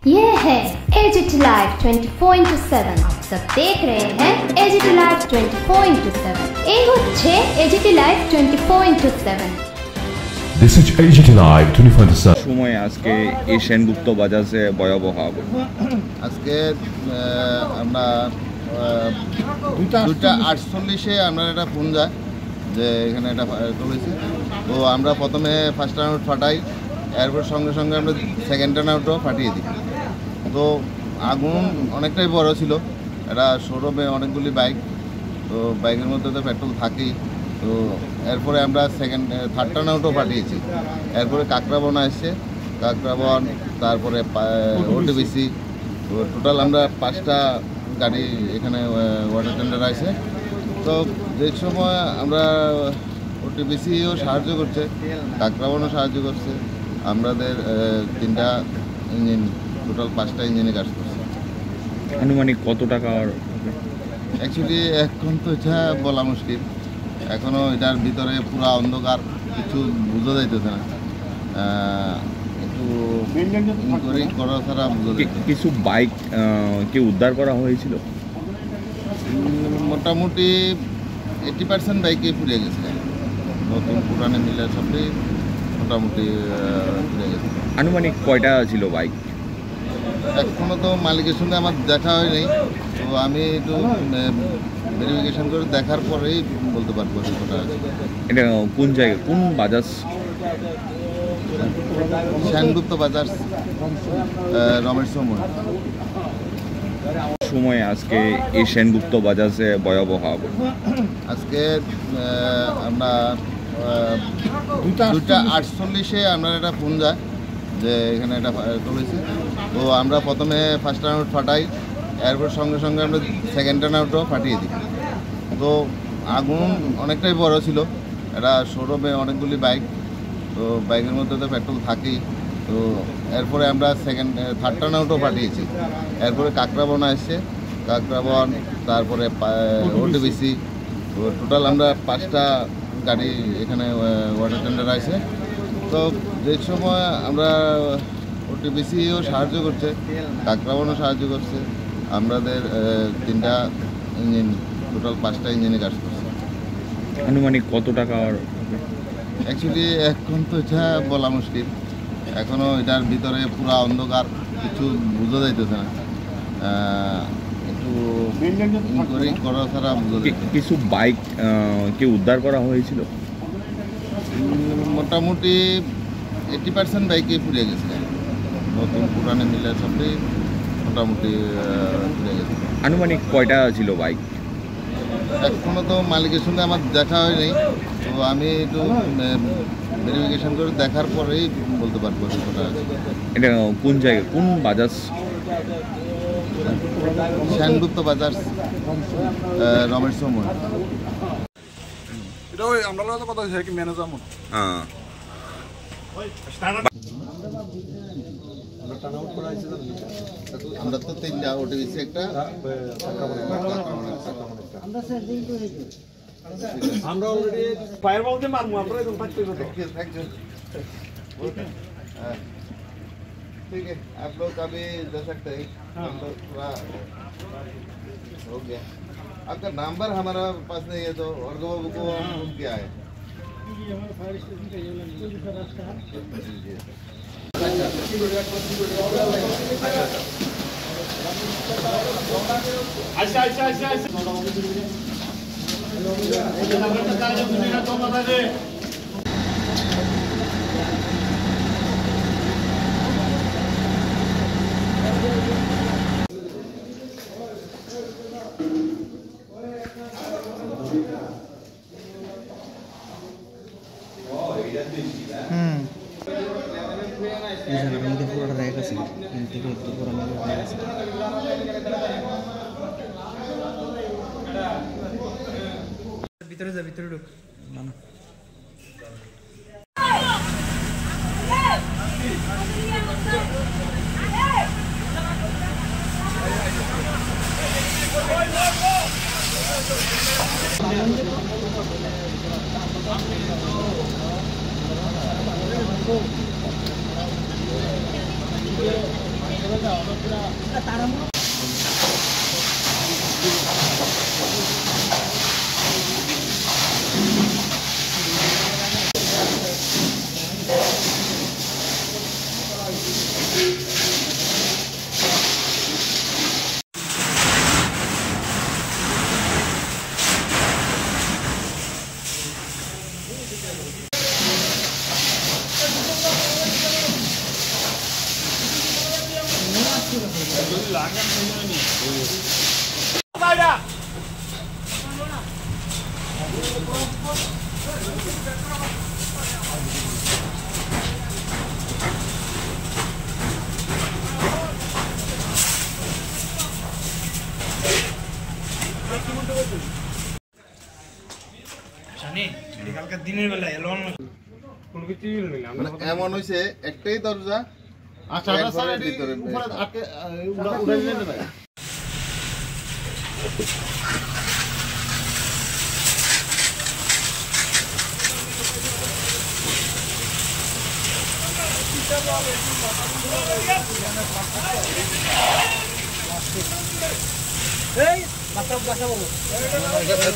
ये है AGT live 24/7। आप सब देख रहे हैं एजीटी लाइव 24/7। এই হচ্ছে AGT live 24/7। This is AGT Live 24/7। সময় আজকে এই সেনগুপ্ত বাজারে ভয়াবহ আগুন। আজকে আমরা 2:48 আমরা একটা ফোন যায় যে এখানে একটা ফায়ার চলেছে। তো আমরা প্রথমে ফার্স্ট টার্ন ফাটাই, এরপর সঙ্গে সঙ্গে আমরা সেকেন্ড টার্ন আউটও ফাটিয়ে দিই। তো আগুন অনেকটাই বড় ছিল, এটা শোরুমে অনেকগুলি বাইক, তো বাইকের মধ্যে তো পেট্রোল থাকেই। তো এরপরে আমরা থার্ড টার্ন আউটও ফাটিয়েছি। এরপরে কাকরাবন আসছে, কাকরাবন, তারপরে ওটিবিসি, তো টোটাল আমরা 5টা গাড়ি এখানে ওয়াটার টেন্ডার আছে। তো যে সময় আমরা ওটিবিসিও সাহায্য করছে, কাকরাবনও সাহায্য করছে, আমাদের 3টা ইঞ্জিন, টোটাল 5টা ইঞ্জিনে কাজ করছে। আনুমানিক কত টাকার? অ্যাকচুয়ালি এখন তো এটা বলা মুশকিল, এখনও এটার ভিতরে পুরো অন্ধকার, কিছু বোঝা যাইতেছে না, একটু ইনকোয়ারি করা ছাড়া বোঝা যাচ্ছে। কিছু বাইক কি উদ্ধার করা হয়েছিল? মোটামুটি 80% বাইকে পুড়ে গেছে, নতুন পুরানো মিলে সবই মোটামুটি পুড়ে গেছে। আনুমানিক কয়টা ছিল বাইক? এখনও তো মালিকের সঙ্গে আমার দেখা হয়নি, তো আমি একটু ভেরিফিকেশন করে দেখার পরেই বলতে পারবো কতটা আছে। এটা কোন জায়গায়, কোন বাজার? সেনগুপ্ত বাজার, রমেশ সময়। সময় আজকে এই সেনগুপ্ত বাজারে ভয়াবহ আগুন। আজকে আমরা 2:48 আমরা একটা ফোন যায় যে এখানে একটা ফায়ার চলেছে। তো আমরা প্রথমে ফার্স্ট টার্ন আউট ফাটাই, এরপর সঙ্গে সঙ্গে আমরা সেকেন্ড টার্ন আউটও ফাটিয়ে দিই। তো আগুন অনেকটাই বড় ছিল, এটা শোরুমে অনেকগুলি বাইক, তো বাইকের মধ্যে তো পেট্রোল থাকেই। তো এরপরে আমরা থার্ড টার্ন আউটও ফাটিয়েছি। এরপরে কাকরাবন আসছে, কাকরাবন, তারপরে ওটিবিসি, তো টোটাল আমরা 5টা গাড়ি এখানে ওয়াটার টেন্ডার আছে। তো যে সময় আমরা ওটিবিসিও সাহায্য করছে, কাকরাবনও সাহায্য করছে, আমাদের 3টা ইঞ্জিন, টোটাল 5টা ইঞ্জিনে কাজ করছে। আনুমানিক কত টাকার? অ্যাকচুয়ালি এখন তো এটা বলা মুশকিল, এখনও এটার ভিতরে পুরো অন্ধকার, কিছু বোঝা যাইতেছে না, একটু ইনকোয়ারি করা ছাড়া বোঝা যাচ্ছে। কিছু বাইক কি উদ্ধার করা হয়েছিল? মোটামুটি 80% বাইকে পুড়ে গেছে, নতুন পুরানো মিলে সবই মোটামুটি পুড়ে গেছে। আনুমানিক কয়টা ছিল বাইক? এখনও তো মালিকের সঙ্গে আমার দেখা হয়নি, তো আমি একটু ভেরিফিকেশন করে দেখার পরেই বলতে পারবো কতটা আছে। এটা কোন জায়গায়, কোন বাজার? সেনগুপ্ত বাজার, রমেশ সময়। এটা ওই আমরা তো কথা হয়েছে কি ম্যানেজার মতো। হ্যাঁ, আমরা তো 3টা ওটিবিসি, একটা আমরা অলরেডি ফায়ারবল দিয়ে মারমু, আমরা একদম থাকতে হবে। ठीक है, आप लोग अभी जा सकते हैं, हम लोग पूरा हो गया। आपका नंबर हमारा पास नहीं है, तो और बाबू को हम फोन किया है। अच्छा अच्छा अच्छा পুরোটা র্যাক আছে, থেকে একটু পুরো র্যাক আছে। ভিতরে যা, ভিতরে ঢুক। না জানি কালকে দিনের বেলা এলো না কোনো কিছু নেই মানে এমন হয়েছে একটাই দরজা আচ্ছা স্যার উপরে আটকে উড়া দিতে পারে এই বাচ্চা বাচ্চা বলো